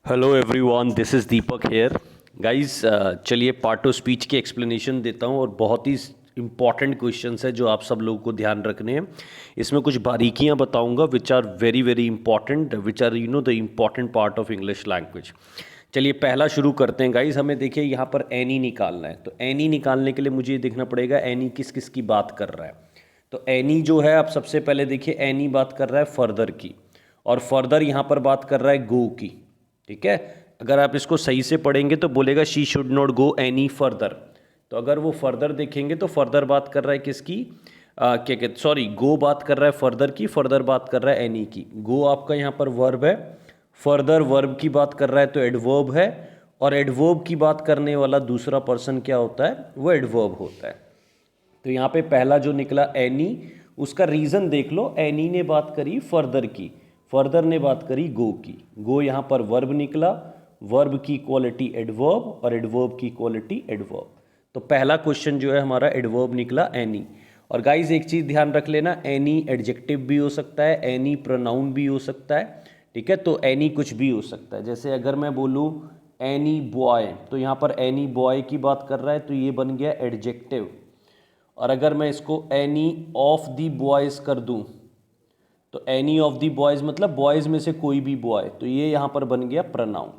Hello everyone, this is Deepak here. Guys, चलिए part two speech की explanation देता हूँ और बहुत ही इंपॉर्टेंट क्वेश्चंस है जो आप सब लोगों को ध्यान रखने हैं। इसमें कुछ बारीकियाँ बताऊँगा which are very very important, which are the important part of English language. चलिए पहला शुरू करते हैं गाइस। हमें देखिए यहाँ पर एनी निकालना है, तो एनी निकालने के लिए मुझे ये देखना पड़ेगा एनी किस किस की बात कर रहा है। तो एनी जो है, आप सबसे पहले देखिए एनी बात कर रहा है फर्दर की, और फर्दर यहाँ पर बात कर रहा है गो की। ठीक है, अगर आप इसको सही से पढ़ेंगे तो बोलेगा she should not go any further. तो अगर वो फर्दर देखेंगे तो फर्दर बात कर रहा है किसकी, क्या कहते, सॉरी, गो बात कर रहा है फर्दर की, फर्दर बात कर रहा है एनी की। गो आपका यहाँ पर वर्ब है, फर्दर वर्ब की बात कर रहा है तो एडवर्ब है, और एडवर्ब की बात करने वाला दूसरा पर्सन क्या होता है, वो एडवर्ब होता है। तो यहाँ पे पहला जो निकला एनी, उसका रीज़न देख लो। एनी ने बात करी फर्दर की, फर्दर ने बात करी गो की। गो यहाँ पर वर्ब निकला, वर्ब की क्वालिटी एडवर्ब और एडवर्ब की क्वालिटी एडवर्ब। तो पहला क्वेश्चन जो है हमारा एडवर्ब निकला एनी। और गाइज एक चीज़ ध्यान रख लेना, एनी एडजेक्टिव भी हो सकता है, एनी प्रोनाउन भी हो सकता है। ठीक है, तो एनी कुछ भी हो सकता है। जैसे अगर मैं बोलूँ एनी बॉय, तो यहाँ पर एनी बॉय की बात कर रहा है तो ये बन गया एडजेक्टिव। और अगर मैं इसको एनी ऑफ दी बॉयज़ कर दूं, तो एनी ऑफ दी बॉयज़ मतलब बॉयज़ में से कोई भी बॉय, तो ये यहाँ पर बन गया प्रनाउन।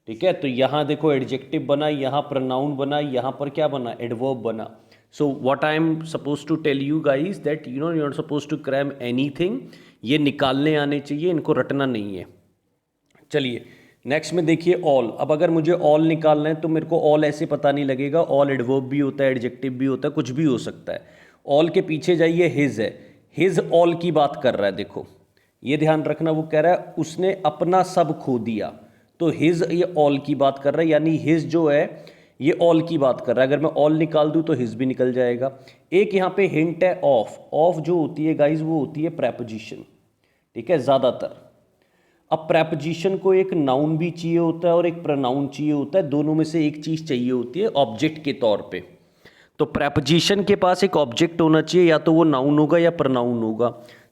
ठीक है, तो यहाँ देखो एडजेक्टिव बना, यहाँ प्रनाउन बना, यहाँ पर क्या बना, एडवर्ब बना। So what I am suppose to tell you guys that you are suppose to cram anything. ये निकालने आने चाहिए, इनको रटना नहीं है। चलिए नेक्स्ट में देखिए ऑल। अब अगर मुझे ऑल निकालना है तो मेरे को ऑल ऐसे पता नहीं लगेगा। ऑल एडवर्ब भी होता है, एडजेक्टिव भी होता है, कुछ भी हो सकता है। ऑल के पीछे जाइए, हिज है, हिज ऑल की बात कर रहा है। देखो ये ध्यान रखना, वो कह रहा है उसने अपना सब खो दिया, तो हिज ये ऑल की बात कर रहा है, यानी हिज जो है ये ऑल की बात कर रहा है। अगर मैं ऑल निकाल दूं तो हिज भी निकल जाएगा। एक यहाँ पे हिंट है ऑफ। ऑफ जो होती है गाइज वो होती है प्रेपोजिशन। ठीक है, ज़्यादातर। अब प्रेपोजिशन को एक नाउन भी चाहिए होता है और एक प्रोनाउन चाहिए होता है, दोनों में से एक चीज़ चाहिए होती है ऑब्जेक्ट के तौर पे। तो प्रेपोजिशन के पास एक ऑब्जेक्ट होना चाहिए, या तो वो नाउन होगा या प्रोनाउन होगा।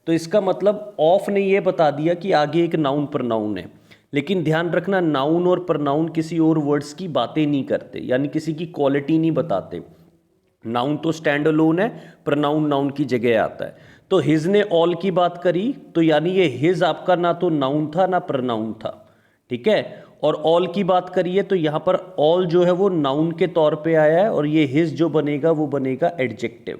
तो इसका मतलब ऑफ ने ये बता दिया कि आगे एक नाउन प्रोनाउन है। लेकिन ध्यान रखना, नाउन और प्रोनाउन किसी और वर्ड्स की बातें नहीं करते, यानी किसी की क्वालिटी नहीं बताते। नाउन तो स्टैंड अलोन है, प्रोनाउन नाउन की जगह आता है। तो हिज ने ऑल की बात करी, तो यानी ये हिज आपका ना तो नाउन था ना प्रोनाउन था। ठीक है, और ऑल की बात करिए तो यहाँ पर ऑल जो है वो नाउन के तौर पे आया है, और ये हिज जो बनेगा वो बनेगा एडजेक्टिव।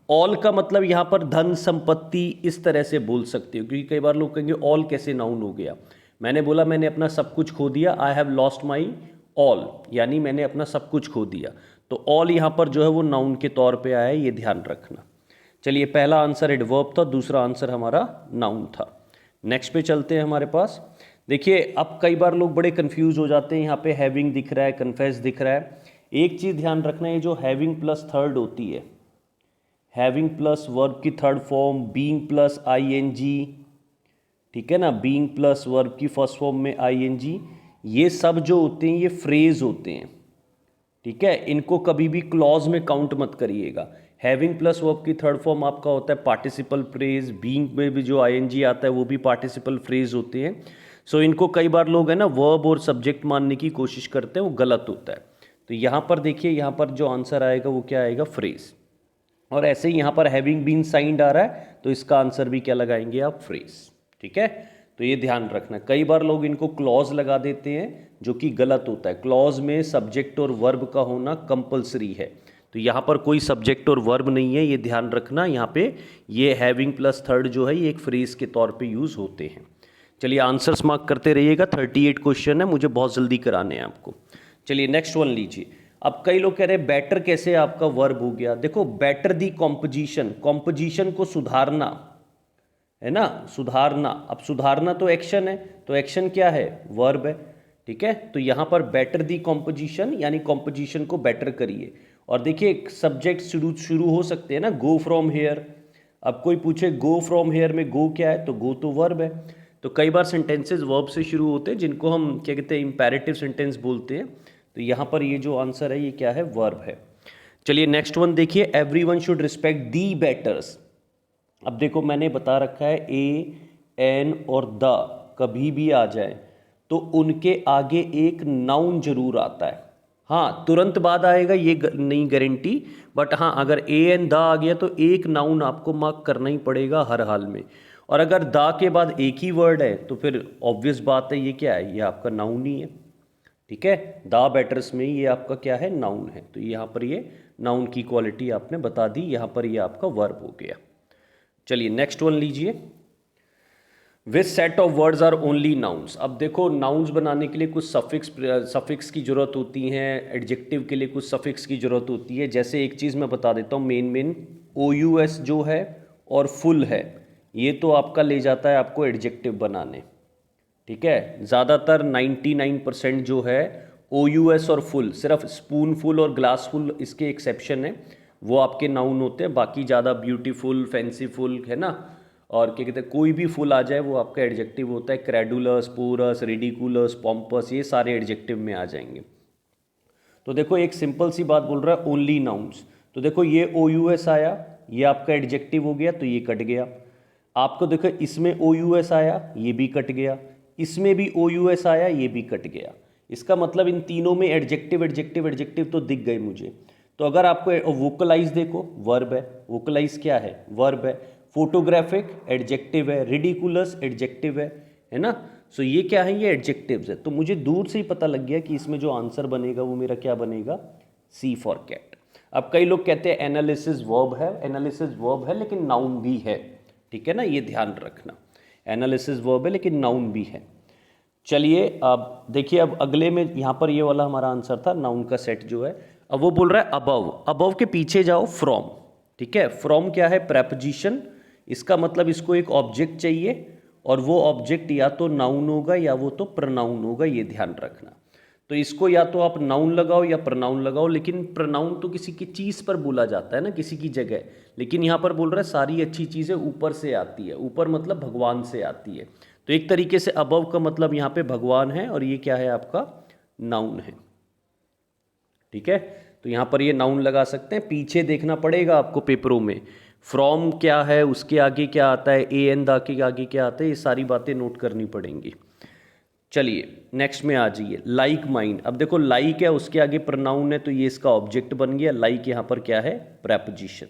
ऑल का मतलब यहाँ पर धन संपत्ति इस तरह से बोल सकते हो, क्योंकि कई बार लोग कहेंगे ऑल कैसे नाउन हो गया। मैंने बोला मैंने अपना सब कुछ खो दिया, I have lost my all, यानी मैंने अपना सब कुछ खो दिया। तो ऑल यहाँ पर जो है वो नाउन के तौर पे आया है, ये ध्यान रखना। चलिए पहला आंसर एडवर्ब था, दूसरा आंसर हमारा नाउन था। नेक्स्ट पे चलते हैं हमारे पास। देखिए अब कई बार लोग बड़े कंफ्यूज हो जाते हैं, यहाँ पे हैविंग दिख रहा है, कन्फेस दिख रहा है। एक चीज़ ध्यान रखना, है जो हैविंग प्लस थर्ड होती है, हैविंग प्लस वर्ब की third form, being plus ING, ठीक है ना, बीइंग प्लस वर्ब की फर्स्ट फॉर्म में आईएनजी, ये सब जो होते हैं ये फ्रेज होते हैं। ठीक है, इनको कभी भी क्लॉज में काउंट मत करिएगा। हैविंग प्लस वर्ब की थर्ड फॉर्म आपका होता है पार्टिसिपल फ्रेज, बीइंग में भी जो आईएनजी आता है वो भी पार्टिसिपल फ्रेज होते हैं। सो इनको कई बार लोग है ना वर्ब और सब्जेक्ट मानने की कोशिश करते हैं, वो गलत होता है। तो यहाँ पर देखिए, यहाँ पर जो आंसर आएगा वो क्या आएगा, फ्रेज। और ऐसे ही यहाँ पर हैविंग बीन साइंड आ रहा है, तो इसका आंसर भी क्या लगाएंगे आप, फ्रेज। ठीक है, तो ये ध्यान रखना, कई बार लोग इनको क्लॉज लगा देते हैं जो कि गलत होता है। क्लॉज में सब्जेक्ट और वर्ब का होना कंपलसरी है, तो यहाँ पर कोई सब्जेक्ट और वर्ब नहीं है, ये ध्यान रखना। यहाँ पे ये हैविंग प्लस थर्ड जो है ये एक फ्रेज के तौर पे यूज़ होते हैं। चलिए आंसर्स मार्क करते रहिएगा, 38 क्वेश्चन है, मुझे बहुत जल्दी कराने हैं आपको। चलिए नेक्स्ट वन लीजिए। अब कई लोग कह रहे हैं बेटर कैसे आपका वर्ब हो गया। देखो बेटर दी कॉम्पोजिशन, कॉम्पोजिशन को सुधारना है ना, सुधारना। अब सुधारना तो एक्शन है, तो एक्शन क्या है, वर्ब है। ठीक है, तो यहाँ पर बेटर दी कॉम्पोजिशन यानी कॉम्पोजिशन को बेटर करिए। और देखिए सब्जेक्ट शुरू हो सकते हैं ना, गो फ्रॉम हेयर। अब कोई पूछे गो फ्रॉम हेयर में गो क्या है, तो गो तो वर्ब है। तो कई बार सेंटेंसेस वर्ब से शुरू होते हैं, जिनको हम क्या कहते हैं, इंपैरेटिव सेंटेंस बोलते हैं। तो यहाँ पर ये जो आंसर है ये क्या है, वर्ब है। चलिए नेक्स्ट वन देखिए, एवरीवन शुड रिस्पेक्ट दी बेटर्स। अब देखो मैंने बता रखा है ए, एन और द कभी भी आ जाए तो उनके आगे एक नाउन जरूर आता है। हाँ, तुरंत बाद आएगा ये नहीं गारंटी, बट हाँ अगर ए एन द आ गया तो एक नाउन आपको मार्क करना ही पड़ेगा हर हाल में। और अगर द के बाद एक ही वर्ड है तो फिर ऑब्वियस बात है ये क्या है, ये आपका नाउन ही है। ठीक है, द बैटर्स में ये आपका क्या है, नाउन है। तो यहाँ पर ये नाउन की क्वालिटी आपने बता दी, यहाँ पर ये आपका वर्ब हो गया। चलिए नेक्स्ट वन लीजिए। Which set of words are only nouns. अब देखो नाउन्स बनाने के लिए कुछ सफिक्स की ज़रूरत होती हैं, एडजेक्टिव के लिए कुछ सफिक्स की ज़रूरत होती है। जैसे एक चीज़ मैं बता देता हूँ, मेन OUS जो है और फुल है, ये तो आपका ले जाता है आपको एडजेक्टिव बनाने। ठीक है, ज़्यादातर 99% जो है OUS और फुल, सिर्फ स्पून फुल और ग्लास फुल इसके एक्सेप्शन है, वो आपके नाउन होते हैं। बाकी ज़्यादा ब्यूटीफुल, फैंसीफुल है ना, और क्या कहते हैं, कोई भी फुल आ जाए वो आपका एडजेक्टिव होता है। क्रेडुलस, पोरस, रिडिकुलस, पॉम्पस, ये सारे एडजेक्टिव में आ जाएंगे। तो देखो एक सिंपल सी बात बोल रहा है ओनली नाउन्स, तो देखो ये OUS आया, ये आपका एडजेक्टिव हो गया तो ये कट गया। आपको देखो इसमें OUS आया, ये भी कट गया, इसमें भी OUS आया, ये भी कट गया। इसका मतलब इन तीनों में एडजेक्टिव एडजेक्टिव एडजेक्टिव तो दिख गए मुझे। तो अगर आपको वोकलाइज देखो, वर्ब है, वोकलाइज क्या है, वर्ब है। फोटोग्राफिक एडजेक्टिव है, रिडिकुलस एडजेक्टिव है ना। सो ये क्या है, ये एडजेक्टिव्स है। तो मुझे दूर से ही पता लग गया कि इसमें जो आंसर बनेगा वो मेरा क्या बनेगा, C फॉर कैट। अब कई लोग कहते हैं एनालिसिस वर्ब है, एनालिसिस वर्ब है लेकिन नाउन भी है। ठीक है ना, ये ध्यान रखना, एनालिसिस वर्ब है लेकिन नाउन भी है। चलिए अब देखिए, अब अगले में यहाँ पर ये वाला हमारा आंसर था, नाउन का सेट जो है। अब वो बोल रहा है अबव, अबव के पीछे जाओ फ्रॉम। ठीक है, फ्रॉम क्या है, प्रेपोजिशन। इसका मतलब इसको एक ऑब्जेक्ट चाहिए, और वो ऑब्जेक्ट या तो नाउन होगा या वो तो प्रनाउन होगा, ये ध्यान रखना। तो इसको या तो आप नाउन लगाओ या प्रनाउन लगाओ, लेकिन प्रनाउन तो किसी की चीज़ पर बोला जाता है ना, किसी की जगह। लेकिन यहाँ पर बोल रहा है सारी अच्छी चीज़ें ऊपर से आती है, ऊपर मतलब भगवान से आती है। तो एक तरीके से अबव का मतलब यहाँ पे भगवान है, और ये क्या है आपका, नाउन है। ठीक है, तो यहाँ पर ये नाउन लगा सकते हैं। पीछे देखना पड़ेगा आपको पेपरों में, फ्रॉम क्या है, उसके आगे क्या आता है, ए एन द के आगे क्या आता है, ये सारी बातें नोट करनी पड़ेंगी। चलिए नेक्स्ट में आ जाइए, लाइक माइंड। अब देखो लाइक है, उसके आगे प्रनाउन है, तो ये इसका ऑब्जेक्ट बन गया। लाइक यहाँ पर क्या है, प्रेपोजिशन।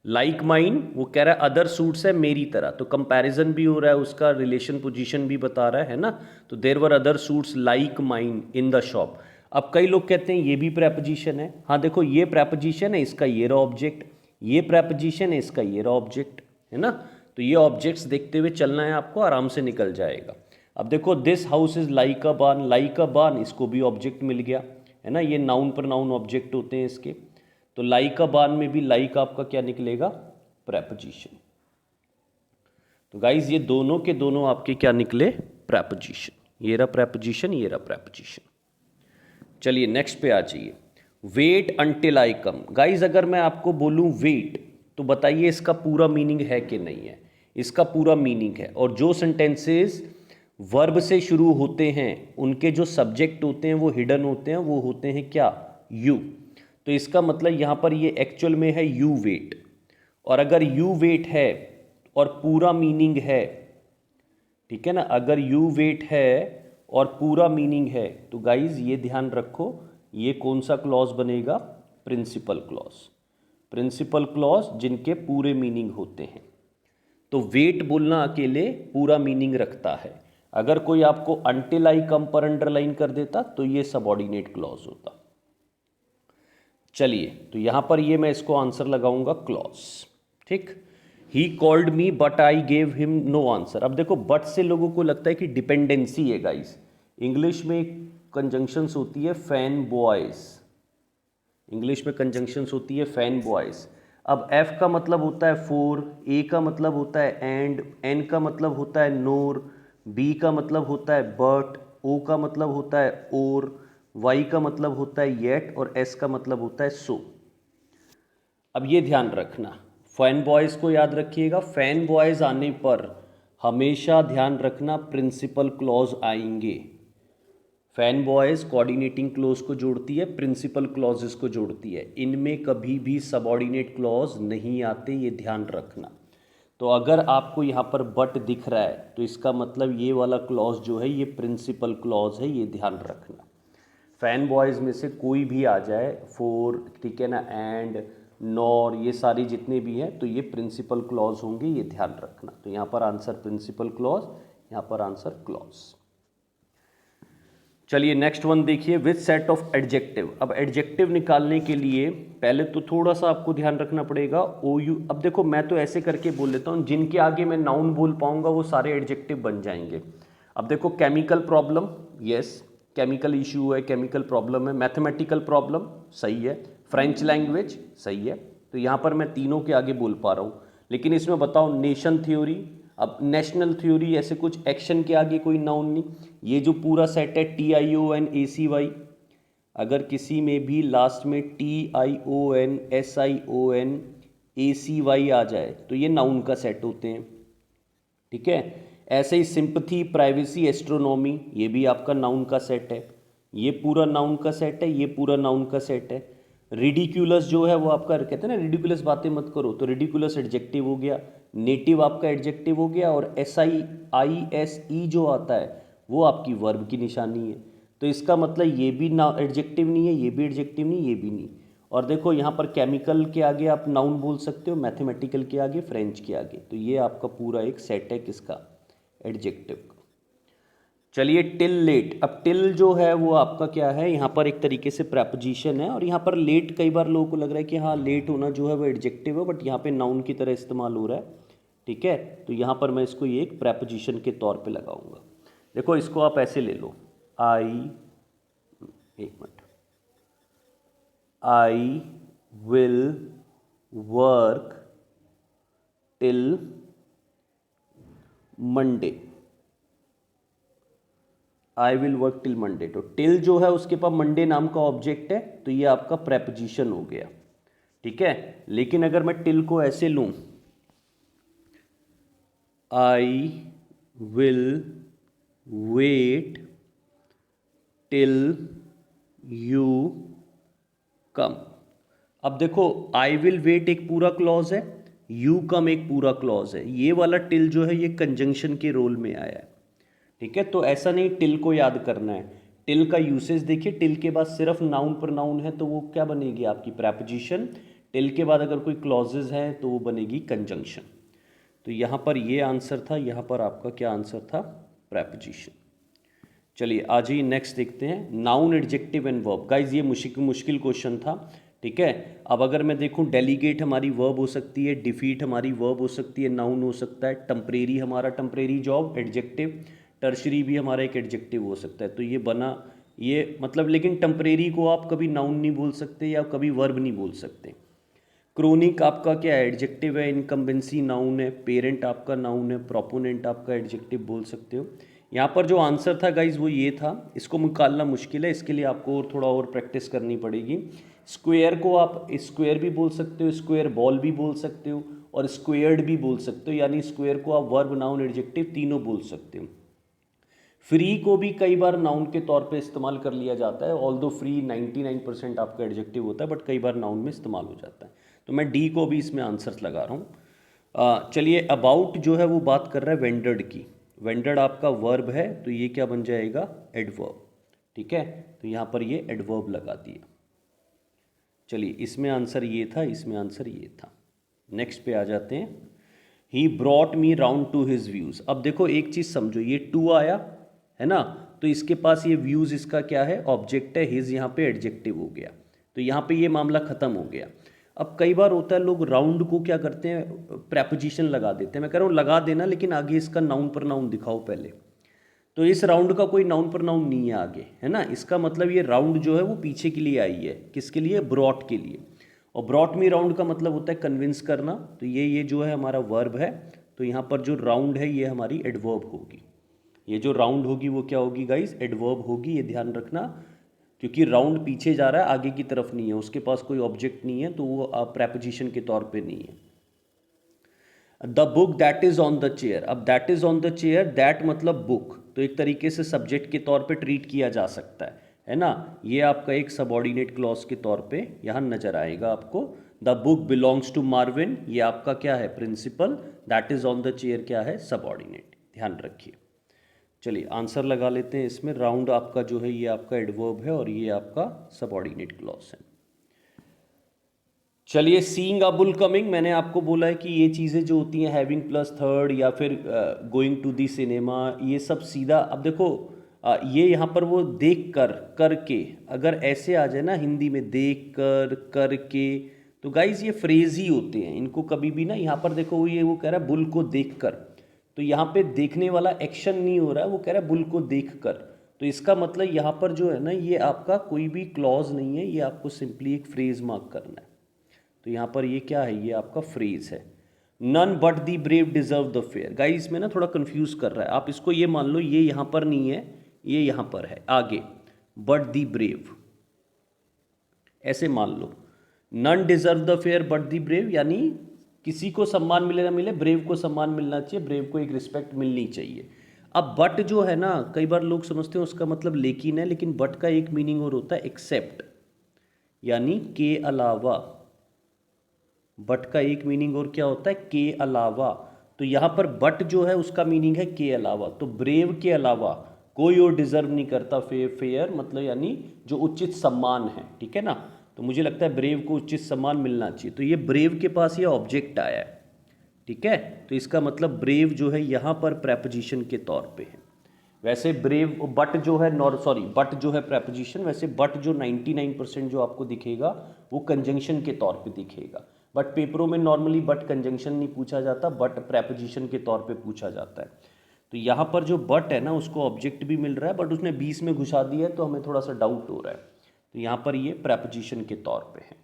लाइक माइंड वो कह रहा है अदर सूट्स है मेरी तरह, तो कंपैरिजन भी हो रहा है, उसका रिलेशन पोजीशन भी बता रहा है ना। तो there were other suits like mind in the shop. अब कई लोग कहते हैं ये भी प्रेपोजिशन है। हाँ देखो, ये प्रेपोजिशन है, इसका ये रहा ऑब्जेक्ट, ये प्रेपोजिशन है, इसका ये रहा ऑब्जेक्ट, है ना। तो ये ऑब्जेक्ट्स देखते हुए चलना है आपको, आराम से निकल जाएगा। अब देखो this house is like a barn, like a बार्न, इसको भी ऑब्जेक्ट मिल गया, है ना। ये नाउन पर नाउन ऑब्जेक्ट होते हैं इसके। तो लाइक अ बार्न में भी लाइक आपका क्या निकलेगा, प्रेपोजिशन। तो गाइज ये दोनों के दोनों आपके क्या निकले, प्रेपोजिशन। ये रहा प्रेपोजिशन, ये रहा प्रेपोजिशन। चलिए नेक्स्ट पे आ जाइए, wait until I come. Guys अगर मैं आपको बोलूं वेट, तो बताइए इसका पूरा मीनिंग है कि नहीं है। इसका पूरा मीनिंग है, और जो सेंटेंसेस वर्ब से शुरू होते हैं उनके जो सब्जेक्ट होते हैं वो हिडन होते हैं, वो होते हैं क्या, यू। तो इसका मतलब यहाँ पर ये एक्चुअल में है यू वेट। और अगर यू वेट है और पूरा मीनिंग है, ठीक है ना, अगर यू वेट है और पूरा मीनिंग है, तो गाइज ये ध्यान रखो, ये कौन सा क्लॉज बनेगा, प्रिंसिपल क्लॉज। प्रिंसिपल क्लॉज जिनके पूरे मीनिंग होते हैं। तो वेट बोलना अकेले पूरा मीनिंग रखता है। अगर कोई आपको अंटिल आई कम पर अंडरलाइन कर देता तो ये सबऑर्डिनेट क्लॉज होता। चलिए, तो यहां पर ये मैं इसको आंसर लगाऊंगा क्लॉज। ठीक, he called me but I gave him no answer. अब देखो बट से लोगों को लगता है कि डिपेंडेंसी है गाइस। इंग्लिश में कंजंक्शंस होती है फैन बॉयज, इंग्लिश में कंजंक्शंस होती है फैन बॉयज। अब एफ का मतलब होता है फॉर, ए का मतलब होता है एंड, एन का मतलब होता है नोर, बी का मतलब होता है बट, ओ का मतलब होता है और, वाई का मतलब होता है येट, और एस का मतलब होता है सो। अब ये ध्यान रखना, फैन बॉयज को याद रखिएगा। फैन बॉयज आने पर हमेशा ध्यान रखना प्रिंसिपल क्लॉज आएंगे। फैन बॉयज कोऑर्डिनेटिंग क्लॉज को जोड़ती है, प्रिंसिपल क्लॉजेस को जोड़ती है। इनमें कभी भी सबऑर्डिनेट क्लॉज नहीं आते, ये ध्यान रखना। तो अगर आपको यहाँ पर बट दिख रहा है तो इसका मतलब ये वाला क्लॉज जो है ये प्रिंसिपल क्लॉज है, ये ध्यान रखना। फैन बॉयज़ में से कोई भी आ जाए, फॉर, ठीक है ना, एंड, नॉर, ये सारी जितने भी हैं तो ये प्रिंसिपल क्लॉज होंगे, ये ध्यान रखना। तो यहाँ पर आंसर प्रिंसिपल क्लॉज, यहाँ पर आंसर क्लॉज। चलिए नेक्स्ट वन देखिए, विथ सेट ऑफ एडजेक्टिव। अब एडजेक्टिव निकालने के लिए पहले तो थोड़ा सा आपको ध्यान रखना पड़ेगा ओ यू। अब देखो मैं तो ऐसे करके बोल लेता हूँ, जिनके आगे मैं नाउन बोल पाऊंगा वो सारे एडजेक्टिव बन जाएंगे। अब देखो chemical problem, yes, chemical issue है, केमिकल प्रॉब्लम है। मैथमेटिकल प्रॉब्लम, सही है। फ्रेंच लैंग्वेज, सही है। तो यहाँ पर मैं तीनों के आगे बोल पा रहा हूँ। लेकिन इसमें बताओ नेशन थ्योरी, अब नेशनल थ्योरी, ऐसे कुछ एक्शन के आगे कोई नाउन नहीं। ये जो पूरा सेट है TION ACY, अगर किसी में भी लास्ट में TION SION ACY आ जाए तो ये नाउन का सेट होते हैं, ठीक है। ऐसे ही सिंपथी, प्राइवेसी, एस्ट्रोनॉमी, ये भी आपका नाउन का सेट है। ये पूरा नाउन का सेट है, ये पूरा नाउन का सेट है। रिडिक्यूलस जो है वो आपका, कहते हैं ना रिडिकुलस बातें मत करो, तो रिडिकुलस एडजेक्टिव हो गया। नेटिव आपका एडजेक्टिव हो गया। और SIISE जो आता है वो आपकी वर्ब की निशानी है। तो इसका मतलब ये भी ना एडजेक्टिव नहीं है, ये भी एडजेक्टिव नहीं, ये भी नहीं। और देखो यहाँ पर केमिकल के आगे आप नाउन बोल सकते हो, मैथमेटिकल के आगे, फ्रेंच के आगे। तो ये आपका पूरा एक सेट है किसका, एडजेक्टिव का। चलिए टिल लेट। अब टिल जो है वो आपका क्या है, यहाँ पर एक तरीके से प्रेपोजिशन है। और यहाँ पर लेट कई बार लोगों को लग रहा है कि हाँ लेट होना जो है वो एडजेक्टिव है, बट यहाँ पे नाउन की तरह इस्तेमाल हो रहा है, ठीक है। तो यहाँ पर मैं इसको ये एक प्रेपोजिशन के तौर पे लगाऊंगा। देखो इसको आप ऐसे ले लो, I will work till Monday. I will work till Monday. तो टिल जो है उसके पास मंडे नाम का ऑब्जेक्ट है, तो ये आपका प्रेपोजिशन हो गया, ठीक है। लेकिन अगर मैं टिल को ऐसे लूं, I will wait till you come. अब देखो आई विल वेट एक पूरा क्लॉज है, यू कम एक पूरा क्लॉज है। ये वाला टिल जो है ये कंजंक्शन के रोल में आया है, ठीक है। तो ऐसा नहीं टिल को याद करना है। टिल का यूसेज देखिए, टिल के बाद सिर्फ नाउन पर नाउन है तो वो क्या बनेगी आपकी प्रेपोजिशन। टिल के बाद अगर कोई क्लॉजेज हैं तो वो बनेगी कंजंक्शन। तो यहाँ पर ये आंसर था, यहाँ पर आपका क्या आंसर था, प्रेपोजिशन। चलिए आज ही नेक्स्ट देखते हैं, noun, adjective and verb. Guys ये मुश्किल क्वेश्चन था, ठीक है। अब अगर मैं देखूं, डेलीगेट हमारी वर्ब हो सकती है, डिफीट हमारी वर्ब हो सकती है, नाउन हो सकता है, टेम्परेरी हमारा टेम्परेरी जॉब एडजेक्टिव, टर्शरी भी हमारा एक एडजेक्टिव हो सकता है। तो ये बना, ये मतलब, लेकिन टेम्परेरी को आप कभी नाउन नहीं बोल सकते या कभी वर्ब नहीं बोल सकते। क्रोनिक आपका क्या है, एडजेक्टिव है। इनकम्बेंसी नाउन है। पेरेंट आपका नाउन है। प्रोपोनेंट आपका एडजेक्टिव बोल सकते हो। यहाँ पर जो आंसर था गाइज वो ये था। इसको निकालना मुश्किल है, इसके लिए आपको और थोड़ा और प्रैक्टिस करनी पड़ेगी। स्क्वायर को आप स्क्वायर भी बोल सकते हो, स्क्वायर बॉल भी बोल सकते हो, और स्क्वायर्ड भी बोल सकते हो। यानी स्क्वायर को आप वर्ब, नाउन, एडजेक्टिव तीनों बोल सकते हो। फ्री को भी कई बार नाउन के तौर पे इस्तेमाल कर लिया जाता है, ऑल्दो फ्री 99% आपका एडजेक्टिव होता है, बट कई बार नाउन में इस्तेमाल हो जाता है। तो मैं डी को भी इसमें आंसर्स लगा रहा हूँ। चलिए अबाउट जो है वो बात कर रहा है वेंडर्ड की। वेंडर्ड आपका वर्ब है, तो ये क्या बन जाएगा, एडवर्ब, ठीक है। तो यहाँ पर ये एडवर्ब लगा दिया। चलिए इसमें आंसर ये था, इसमें आंसर ये था। नेक्स्ट पे आ जाते हैं, he brought me round to his views. अब देखो एक चीज़ समझो, ये टू आया है ना, तो इसके पास ये व्यूज़ इसका क्या है, ऑब्जेक्ट है। हिज यहाँ पे एडजेक्टिव हो गया, तो यहाँ पे ये मामला ख़त्म हो गया। अब कई बार होता है लोग राउंड को क्या करते हैं, प्रेपोजिशन लगा देते हैं। मैं कह रहा हूँ लगा देना, लेकिन आगे इसका नाउन पर नाउन दिखाओ पहले। तो इस राउंड का कोई नाउन पर नाउन नहीं है आगे, है ना। इसका मतलब ये राउंड जो है वो पीछे के लिए आई है, किसके लिए, ब्रॉट के लिए। और ब्रॉट मी राउंड का मतलब होता है कन्विंस करना। तो ये जो है हमारा वर्ब है। तो यहाँ पर जो राउंड है ये हमारी एडवर्ब होगी। ये जो राउंड होगी वो क्या होगी गाइस, एडवर्ब होगी। ये ध्यान रखना, क्योंकि राउंड पीछे जा रहा है, आगे की तरफ नहीं है, उसके पास कोई ऑब्जेक्ट नहीं है, तो वो प्रेपोजिशन के तौर पे नहीं है। The book that is on the chair. अब that is on the chair, that मतलब बुक, तो एक तरीके से सब्जेक्ट के तौर पे ट्रीट किया जा सकता है ना। ये आपका एक सबऑर्डिनेट क्लॉज के तौर पे यहाँ नजर आएगा आपको। The book belongs to Marvin, ये आपका क्या है principal, that is on the chair क्या है सबऑर्डिनेट, ध्यान रखिए। चलिए आंसर लगा लेते हैं इसमें। राउंड आपका जो है ये आपका एडवर्ब है और ये आपका सबऑर्डिनेट क्लॉज है। चलिए सीइंग अ बुल कमिंग, मैंने आपको बोला है कि ये चीज़ें जो होती हैं हैविंग प्लस थर्ड या फिर गोइंग टू दी सिनेमा, ये सब सीधा, अब देखो ये यहाँ पर वो देख कर करके, अगर ऐसे आ जाए ना हिंदी में देख कर करके, तो गाइज ये फ्रेज ही होते हैं, इनको कभी भी ना, यहाँ पर देखो ये वो कह रहा है बुल को देख कर, तो यहाँ पे देखने वाला एक्शन नहीं हो रहा है, वो कह रहा है बुल को देख कर, तो इसका मतलब यहाँ पर जो है ना ये आपका कोई भी क्लॉज नहीं है, ये आपको सिंपली एक फ्रेज मार्क करना है। तो यहाँ पर ये क्या है, ये आपका फ्रेज है। None but the brave deserve the fair, guys में ना थोड़ा कंफ्यूज कर रहा है, आप इसको ये मान लो ये यहाँ पर नहीं है, ये यहाँ पर है आगे, बट दी ब्रेव ऐसे मान लो। None deserve the fair but the brave, यानी किसी को सम्मान मिले ना मिले, ब्रेव को सम्मान मिलना चाहिए, ब्रेव को एक रिस्पेक्ट मिलनी चाहिए। अब बट जो है ना, कई बार लोग समझते हैं उसका मतलब लेकिन है, लेकिन बट का एक मीनिंग और होता है एक्सेप्ट, यानी के अलावा। बट का एक मीनिंग और क्या होता है, के अलावा। तो यहाँ पर बट जो है उसका मीनिंग है के अलावा, तो ब्रेव के अलावा कोई और डिजर्व नहीं करता फेयर, मतलब यानी जो उचित सम्मान है, ठीक है ना। तो मुझे लगता है ब्रेव को उचित सम्मान मिलना चाहिए, तो ये ब्रेव के पास ये ऑब्जेक्ट आया है, ठीक है। तो इसका मतलब ब्रेव जो है यहाँ पर प्रेपोजिशन के तौर पे है। वैसे ब्रेव बट जो है बट जो है प्रेपोजिशन, वैसे बट जो 99% जो आपको दिखेगा वो कंजंक्शन के तौर पे दिखेगा, बट पेपरों में नॉर्मली बट कंजंक्शन नहीं पूछा जाता, बट प्रेपोजिशन के तौर पे पूछा जाता है। तो यहाँ पर जो बट है ना उसको ऑब्जेक्ट भी मिल रहा है, बट उसने 20 में घुसा दिया है, तो हमें थोड़ा सा डाउट हो रहा है, तो यहाँ पर ये प्रेपोजिशन के तौर पे है।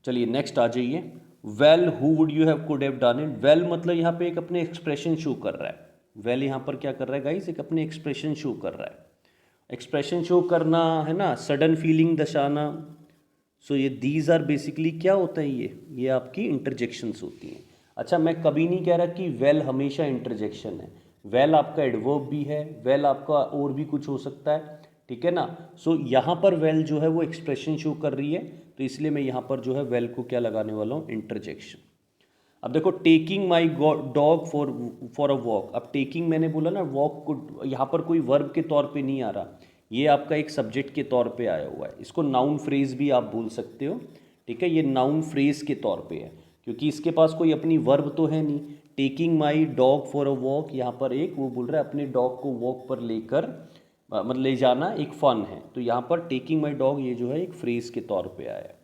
चलिए नेक्स्ट आ जाइए। Well who would you have could have done it, well मतलब यहाँ पे एक अपने एक्सप्रेशन शो कर रहा है, वेल यहाँ पर क्या कर रहा है गाइस, एक अपने एक्सप्रेशन शो कर रहा है। एक्सप्रेशन शो करना है ना, सडन फीलिंग दर्शाना, सो ये दीज आर बेसिकली क्या होता है, ये आपकी इंटरजेक्शंस होती हैं। अच्छा मैं कभी नहीं कह रहा कि वेल हमेशा इंटरजेक्शन है, वेल आपका एडवर्ब भी है, वेल आपका और भी कुछ हो सकता है, ठीक है ना। सो यहाँ पर वेल जो है वो एक्सप्रेशन शो कर रही है, तो इसलिए मैं यहाँ पर जो है वेल को क्या लगाने वाला हूँ, इंटरजेक्शन। अब देखो taking my dog for a walk, अब टेकिंग मैंने बोला ना, वॉक को यहाँ पर कोई वर्ब के तौर पे नहीं आ रहा, ये आपका एक सब्जेक्ट के तौर पे आया हुआ है, इसको नाउन फ्रेज भी आप बोल सकते हो, ठीक है। ये नाउन फ्रेज के तौर पे है, क्योंकि इसके पास कोई अपनी वर्ब तो है नहीं। Taking my dog for a walk, यहाँ पर एक वो बोल रहा है अपने डॉग को वॉक पर लेकर, मतलब ले जाना एक फन है, तो यहाँ पर टेकिंग माई डॉग ये जो है एक फ्रेज के तौर पे आया है।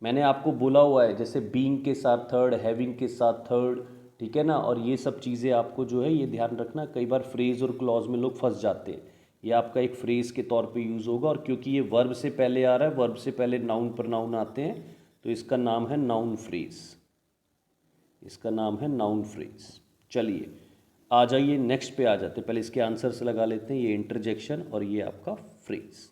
मैंने आपको बोला हुआ है जैसे बीइंग के साथ थर्ड, हैविंग के साथ थर्ड, ठीक है ना, और ये सब चीज़ें आपको जो है ये ध्यान रखना, कई बार फ्रेज और क्लॉज में लोग फंस जाते हैं। ये आपका एक फ्रेज के तौर पे यूज़ होगा, और क्योंकि ये वर्ब से पहले आ रहा है, वर्ब से पहले नाउन प्रोनाउन आते हैं, तो इसका नाम है नाउन फ्रेज, इसका नाम है नाउन फ्रेज। चलिए आ जाइए नेक्स्ट पे आ जाते हैं, पहले इसके आंसर से लगा लेते हैं, ये इंटरजेक्शन और ये आपका फ्रेज।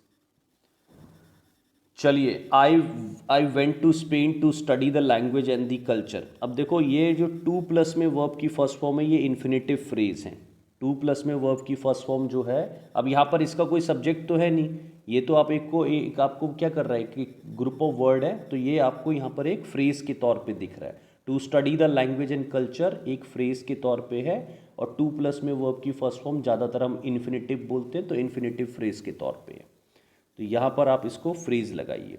चलिए I went to Spain to study the language and the culture. अब देखो ये जो टू प्लस में वर्ब की फर्स्ट फॉर्म है, ये इन्फिनेटिव फ्रेज है। टू प्लस में वर्ब की फर्स्ट फॉर्म जो है, अब यहाँ पर इसका कोई सब्जेक्ट तो है नहीं, ये तो आप एक आपको क्या कर रहा है कि ग्रुप ऑफ वर्ड है, तो ये आपको यहाँ पर एक फ्रेज के तौर पे दिख रहा है। To study the language and culture एक फ्रेज के तौर पे है, और टू प्लस में वर्ब की फर्स्ट फॉर्म ज़्यादातर हम इन्फिनेटिव बोलते हैं, तो इन्फिनेटिव फ्रेज के तौर पे है, तो यहाँ पर आप इसको फ्रेज लगाइए।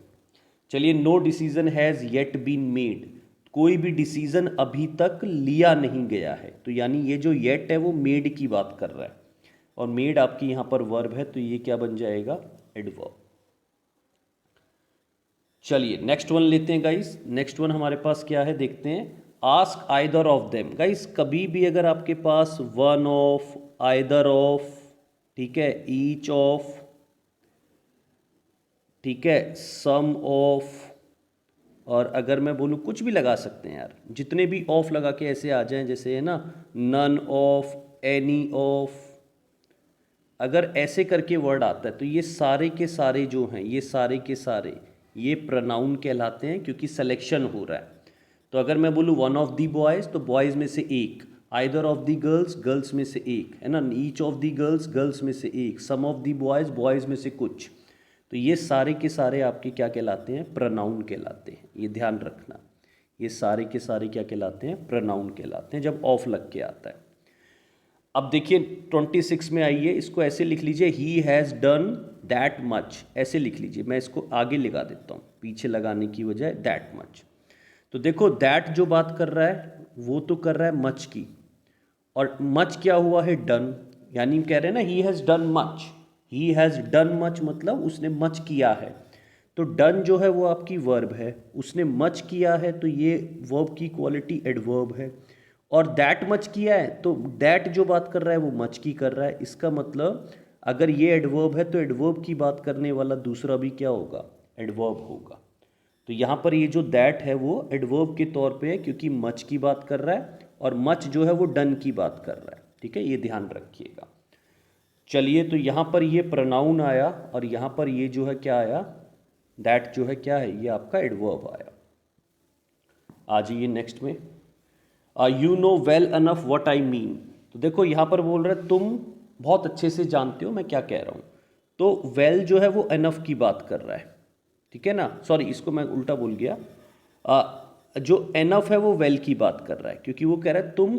चलिए no decision has yet been made, कोई भी डिसीजन अभी तक लिया नहीं गया है, तो यानी ये जो येट है वो मेड की बात कर रहा है, और मेड आपकी यहाँ पर वर्ब है, तो ये क्या बन जाएगा, एडवर्ब। चलिए नेक्स्ट वन लेते हैं गाइस। नेक्स्ट वन हमारे पास क्या है देखते हैं, ask either of them. Guys कभी भी अगर आपके पास वन ऑफ, आइदर ऑफ, ठीक है, ईच ऑफ, ठीक है, सम ऑफ, और अगर मैं बोलूँ कुछ भी लगा सकते हैं यार, जितने भी ऑफ लगा के ऐसे आ जाएं, जैसे है ना नन ऑफ, एनी ऑफ, अगर ऐसे करके वर्ड आता है तो ये सारे के सारे जो हैं, ये सारे के सारे ये प्रोनाउन कहलाते हैं, क्योंकि सिलेक्शन हो रहा है। तो अगर मैं बोलूँ वन ऑफ दी बॉयज़, तो बॉयज़ में से एक, either of the girls, girls में से एक, है ना, each of the girls, girls में से एक, सम ऑफ दी बॉयज़, बॉयज़ में से कुछ, तो ये सारे के सारे आपके क्या कहलाते हैं, प्रोनाउन कहलाते हैं, ये ध्यान रखना। ये सारे के सारे क्या कहलाते हैं, प्रोनाउन कहलाते हैं जब ऑफ लग के आता है। अब देखिए 26 में आइए, इसको ऐसे लिख लीजिए, he has done that much, ऐसे लिख लीजिए। मैं इसको आगे लगा देता हूँ पीछे लगाने की बजाय, दैट मच। तो देखो दैट जो बात कर रहा है वो तो कर रहा है मच की, और मच क्या हुआ है, डन, यानी कह रहे हैं ना he has done much, he has done much मतलब उसने मच किया है। तो डन जो है वो आपकी वर्ब है, उसने मच किया है तो ये वर्ब की क्वालिटी एडवर्ब है। और दैट मच किया है तो दैट जो बात कर रहा है वो मच की कर रहा है। इसका मतलब अगर ये एडवर्ब है तो एडवर्ब की बात करने वाला दूसरा भी क्या होगा, एडवर्ब होगा। तो यहाँ पर ये जो दैट है वो एडवर्ब के तौर पे है क्योंकि मच की बात कर रहा है, और मच जो है वो डन की बात कर रहा है। ठीक है, ये ध्यान रखिएगा। चलिए, तो यहाँ पर ये प्रोनाउन आया और यहाँ पर ये जो है क्या आया, दैट जो है क्या है, ये आपका एडवर्ब आया। आ जाइए नेक्स्ट में, you know well enough what I mean. तो देखो यहाँ पर बोल रहा है तुम बहुत अच्छे से जानते हो मैं क्या कह रहा हूँ। तो वेल जो है वो अनफ की बात कर रहा है, ठीक है ना, सॉरी इसको मैं उल्टा बोल गया। जो एनफ है वो वेल की बात कर रहा है क्योंकि वो कह रहा है तुम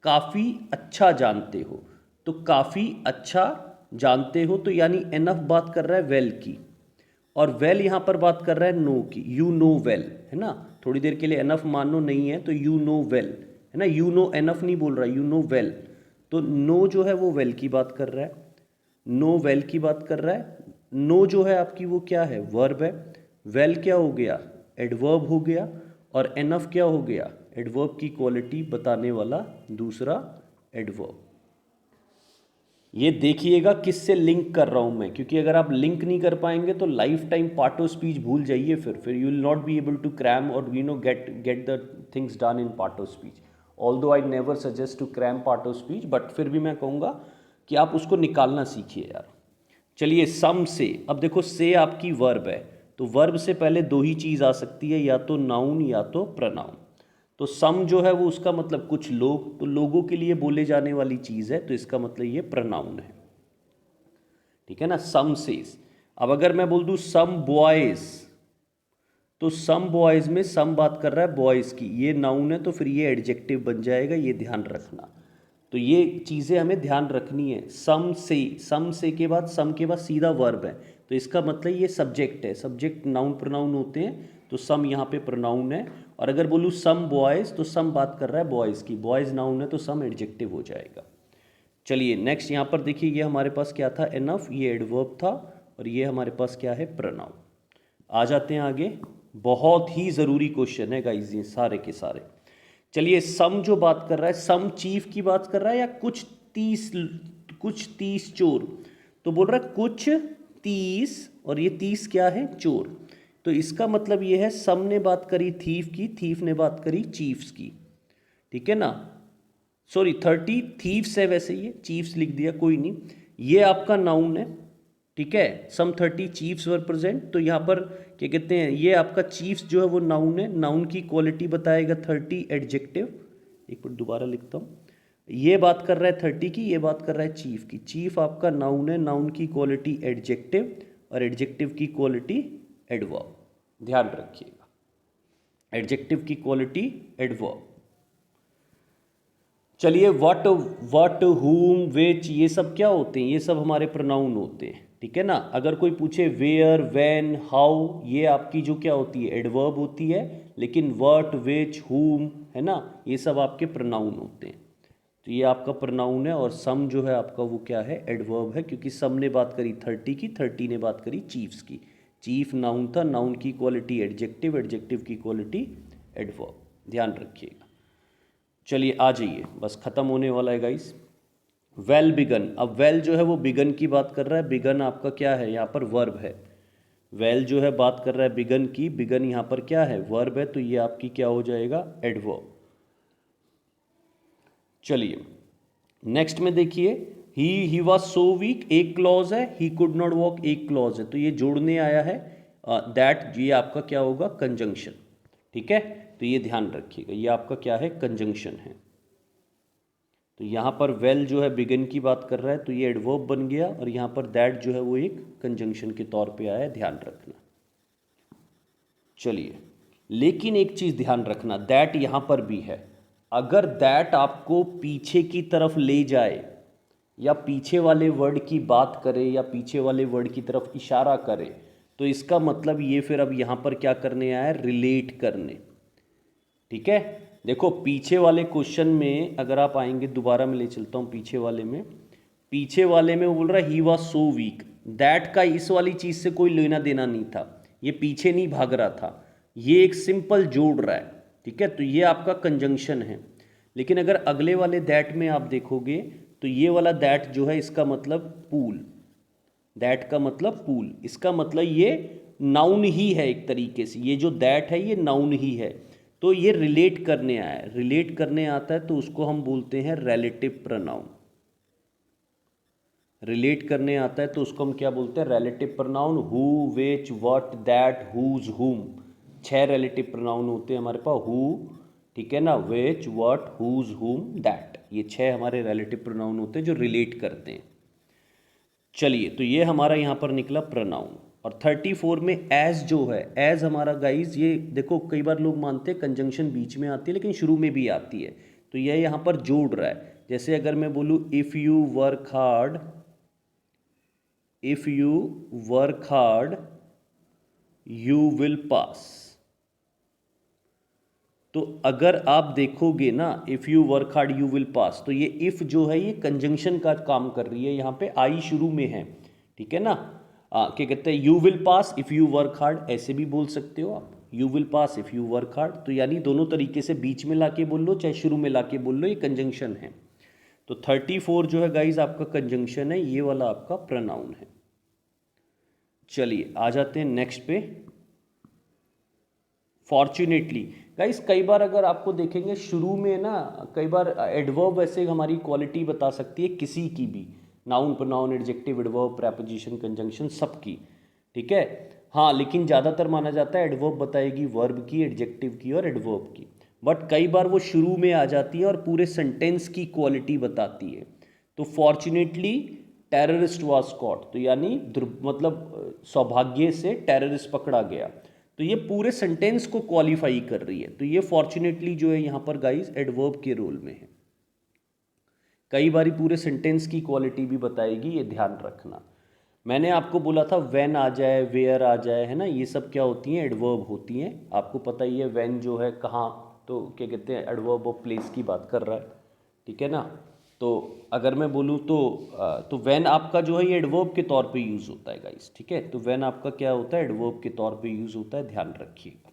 काफ़ी अच्छा जानते हो। तो काफ़ी अच्छा जानते हो तो यानी एनफ बात कर रहा है वेल की, और वेल यहाँ पर बात कर रहा है नो की, यू नो वेल, है ना। थोड़ी देर के लिए एनफ मानो नहीं है तो यू नो वेल, है ना, यू नो एनफ नहीं बोल रहा, यू नो वेल। तो नो जो है वो वेल की बात कर रहा है, नो वेल की बात कर रहा है। नो जो है आपकी वो क्या है, वर्ब है। वेल क्या हो गया, एडवर्ब हो गया। और एनफ क्या हो गया, एडवर्ब की क्वालिटी बताने वाला दूसरा एडवर्ब। ये देखिएगा किससे लिंक कर रहा हूँ मैं, क्योंकि अगर आप लिंक नहीं कर पाएंगे तो life time part of speech भूल जाइए, फिर you will not be able to cram और get the things done in part of speech. Although I never suggest to cram part of speech, but फिर भी मैं कहूँगा कि आप उसको निकालना सीखिए यार। चलिए सम से, अब देखो से आपकी वर्ब है, तो वर्ब से पहले दो ही चीज़ आ सकती है, या तो नाउन या तो प्रनाउन। तो सम जो है वो उसका मतलब कुछ लोग, तो लोगों के लिए बोले जाने वाली चीज़ है, तो इसका मतलब ये प्रनाउन है। ठीक है ना, सम सेज। अब अगर मैं बोल दूं सम बॉयज, तो सम बॉयज में सम बात कर रहा है बॉयज की, ये नाउन है तो फिर ये एडजेक्टिव बन जाएगा, ये ध्यान रखना। तो ये चीज़ें हमें ध्यान रखनी है। सम से, सम से के बाद, सम के बाद सीधा वर्ब है, तो इसका मतलब ये सब्जेक्ट है, सब्जेक्ट नाउन प्रोनाउन होते हैं, तो सम यहाँ पे प्रोनाउन है। और अगर बोलूँ सम बॉयज़, तो सम बात कर रहा है बॉयज़ की, बॉयज़ नाउन है तो सम एडजेक्टिव हो जाएगा। चलिए नेक्स्ट यहाँ पर देखिए, ये हमारे पास क्या था, एनफ, ये एडवर्ब था, और ये हमारे पास क्या है, प्रोनाउन। आ जाते हैं आगे, बहुत ही ज़रूरी क्वेश्चन है गाइस ये सारे के सारे। चलिए सम जो बात कर रहा है, सम चीफ की बात कर रहा है या कुछ तीस चोर। तो बोल रहा है कुछ 30, और ये 30 क्या है, चोर। तो इसका मतलब ये है सम ने बात करी थीफ की, थीफ ने बात करी चीफ्स की। ठीक है ना, सॉरी 30 थीव्स है, वैसे ये चीफ्स लिख दिया, कोई नहीं, ये आपका नाउन है। ठीक है, सम 30 चीफ्स वर प्रेजेंट, तो यहाँ पर क्या कहते हैं, ये आपका चीफ्स जो है वो नाउन है, नाउन की क्वालिटी बताएगा 30 एडजेक्टिव। एक मिनट दोबारा लिखता हूँ, ये बात कर रहा है 30 की, ये बात कर रहा है चीफ की। चीफ आपका नाउन है, नाउन की क्वालिटी एडजेक्टिव, और एडजेक्टिव की क्वालिटी एडवर्ब, ध्यान रखिएगा, एडजेक्टिव की क्वालिटी एडवर्ब। चलिए वट हुम विच, ये सब क्या होते हैं, ये सब हमारे प्रोनाउन होते हैं। ठीक है ना, अगर कोई पूछे वेयर, व्हेन, हाउ, ये आपकी जो क्या होती है, एडवर्ब होती है, लेकिन वट, विच, हुम, है ना, ये सब आपके प्रोनाउन होते हैं। तो ये आपका प्रोनाउन है, और सम जो है आपका वो क्या है, एडवर्ब है, क्योंकि सम ने बात करी 30 की, 30 ने बात करी चीफ्स की। चीफ नाउन था, नाउन की क्वालिटी एडजेक्टिव, एडजेक्टिव की क्वालिटी एडवर्ब, ध्यान रखिएगा। चलिए आ जाइए, बस ख़त्म होने वाला है गाइस। वेल बिगन, अब वेल जो है वो बिगन की बात कर रहा है, बिगन आपका क्या है, यहाँ पर वर्ब है। वेल जो है बात कर रहा है बिगन की, बिगन यहाँ पर क्या है, वर्ब है, तो ये आपकी क्या हो जाएगा, एडवर्ब। चलिए नेक्स्ट में देखिए, ही वॉज सो वीक, एक क्लॉज है, ही कुड नॉट वॉक, एक क्लॉज है, तो ये जोड़ने आया है, दैट ये आपका क्या होगा, कंजंक्शन। ठीक है, तो ये ध्यान रखिएगा, ये आपका क्या है, कंजंक्शन है। तो यहाँ पर वेल जो है बिगिन की बात कर रहा है, तो ये एडवर्ब बन गया, और यहाँ पर दैट जो है वो एक कंजंक्शन के तौर पे आया है, ध्यान रखना। चलिए, लेकिन एक चीज़ ध्यान रखना, दैट यहाँ पर भी है। अगर दैट आपको पीछे की तरफ ले जाए या पीछे वाले वर्ड की बात करे या पीछे वाले वर्ड की तरफ इशारा करे, तो इसका मतलब ये फिर अब यहाँ पर क्या करने आया है, रिलेट करने। ठीक है, देखो पीछे वाले क्वेश्चन में अगर आप आएंगे, दोबारा मैं ले चलता हूँ पीछे वाले में। पीछे वाले में वो बोल रहा है he was so weak, that का इस वाली चीज़ से कोई लेना देना नहीं था, ये पीछे नहीं भाग रहा था, ये एक सिंपल जोड़ रहा है। ठीक है, तो ये आपका कंजंक्शन है। लेकिन अगर अगले वाले दैट में आप देखोगे तो ये वाला दैट जो है इसका मतलब पूल, दैट का मतलब पूल, इसका मतलब ये नाउन ही है एक तरीके से, ये जो दैट है ये नाउन ही है। तो ये रिलेट करने आया है, रिलेट करने आता है तो उसको हम बोलते हैं रिलेटिव प्रोनाउन। रिलेट करने आता है तो उसको हम क्या बोलते हैं, relative pronoun. Who, which, what, that, whose, whom, 6 relative pronoun होते हैं हमारे पास। हु, ठीक है ना, विच, व्हाट, हुज, हुम, दैट, ये 6 हमारे रिलेटिव प्रोनाउन होते हैं जो रिलेट करते हैं। चलिए, तो ये हमारा यहाँ पर निकला प्रोनाउन। और 34 में एज जो है, एज हमारा गाइज, ये देखो कई बार लोग मानते हैं कंजंक्शन बीच में आती है लेकिन शुरू में भी आती है, तो यह यहाँ पर जोड़ रहा है। जैसे अगर मैं बोलूँ if you work hard, if you work hard you will pass. तो अगर आप देखोगे ना, if you work hard you will pass, तो ये इफ़ जो है ये कंजंक्शन का काम कर रही है, यहाँ पे आई शुरू में है। ठीक है ना, क्या कहते हैं, you will pass if you work hard, ऐसे भी बोल सकते हो आप, you will pass if you work hard. तो यानी दोनों तरीके से, बीच में लाके बोल लो चाहे शुरू में लाके बोल लो, ये कंजंक्शन है। तो 34 जो है गाइज आपका कंजंक्शन है, ये वाला आपका प्रोनाउन है। चलिए आ जाते हैं नेक्स्ट पे, फॉर्चुनेटली। गाइस कई बार अगर आपको देखेंगे शुरू में ना, कई बार एडवर्ब वैसे हमारी क्वालिटी बता सकती है किसी की भी, noun, pronoun, adjective, adverb, preposition, conjunction, सबकी। ठीक है, हाँ, लेकिन ज़्यादातर माना जाता है एडवर्ब बताएगी वर्ब की, एडजेक्टिव की और एडवर्ब की। बट कई बार वो शुरू में आ जाती है और पूरे सेंटेंस की क्वालिटी बताती है। तो फॉर्चुनेटली टेररिस्ट वाज कॉट, तो यानी मतलब सौभाग्य से टेररिस्ट पकड़ा गया, तो ये पूरे सेंटेंस को क्वालिफाई कर रही है। तो ये फॉर्चुनेटली जो है यहाँ पर गाइस एडवर्ब के रोल में है। कई बारी पूरे सेंटेंस की क्वालिटी भी बताएगी, ये ध्यान रखना। मैंने आपको बोला था व्हेन आ जाए, वेयर आ जाए, है ना, ये सब क्या होती हैं, एडवर्ब होती हैं। आपको पता ही है व्हेन जो है कहाँ, तो क्या कहते हैं, एडवर्ब ऑफ प्लेस की बात कर रहा है। ठीक है ना, तो अगर मैं बोलूँ तो व्हेन आपका जो है ये एडवर्ब के तौर पे यूज़ होता है गाइस। ठीक है, तो व्हेन आपका क्या होता है, एडवर्ब के तौर पे यूज़ होता है, ध्यान रखिएगा।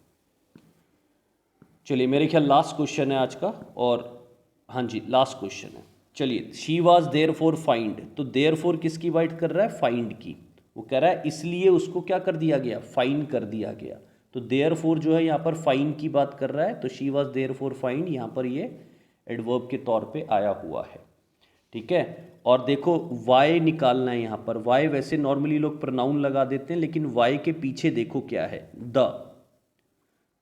चलिए, मेरे ख्याल लास्ट क्वेश्चन है आज का, और हाँ जी लास्ट क्वेश्चन है। चलिए, she was there for find, तो देयर फॉर किसकी बात कर रहा है, फाइंड की। वो कह रहा है इसलिए उसको क्या कर दिया गया, फाइंड कर दिया गया। तो देयर फॉर जो है यहाँ पर फाइंड की बात कर रहा है, तो she was there for find यहाँ पर ये एडवर्ब के तौर पे आया हुआ है। ठीक है, और देखो वाई निकालना है यहाँ पर। वाई वैसे नॉर्मली लोग प्रोनाउन लगा देते हैं, लेकिन वाई के पीछे देखो क्या है, द।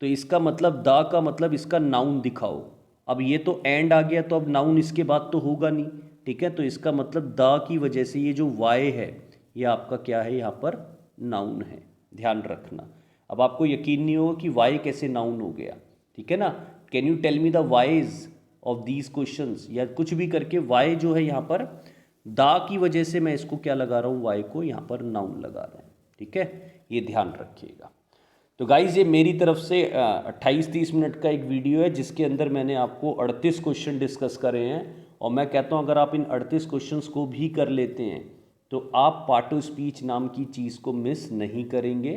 तो इसका मतलब, द का मतलब इसका नाउन दिखाओ। अब ये तो एंड आ गया, तो अब नाउन इसके बाद तो होगा नहीं। ठीक है, तो इसका मतलब द की वजह से ये जो वाई है ये आपका क्या है, यहाँ पर नाउन है, ध्यान रखना। अब आपको यकीन नहीं होगा कि वाई कैसे नाउन हो गया। ठीक है ना, can you tell me the wise of these questions, या कुछ भी करके वाई जो है यहाँ पर दा की वजह से मैं इसको क्या लगा रहा हूँ, वाई को यहाँ पर नाउन लगा रहा हूँ। ठीक है, ये ध्यान रखिएगा। तो गाइज ये मेरी तरफ से 28-30 मिनट का एक वीडियो है, जिसके अंदर मैंने आपको 38 क्वेश्चन डिस्कस करे हैं। और मैं कहता हूँ अगर आप इन 38 क्वेश्चंस को भी कर लेते हैं तो आप पार्ट ऑफ स्पीच नाम की चीज़ को मिस नहीं करेंगे।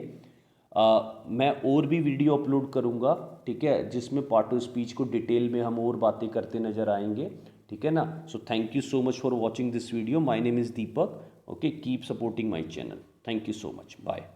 मैं और भी वीडियो अपलोड करूँगा, ठीक है, जिसमें पार्ट ऑफ स्पीच को डिटेल में हम और बातें करते नज़र आएंगे। ठीक है ना, so thank you so much for watching this video. My name is Deepak. Okay, keep supporting my channel. Thank you so much, bye.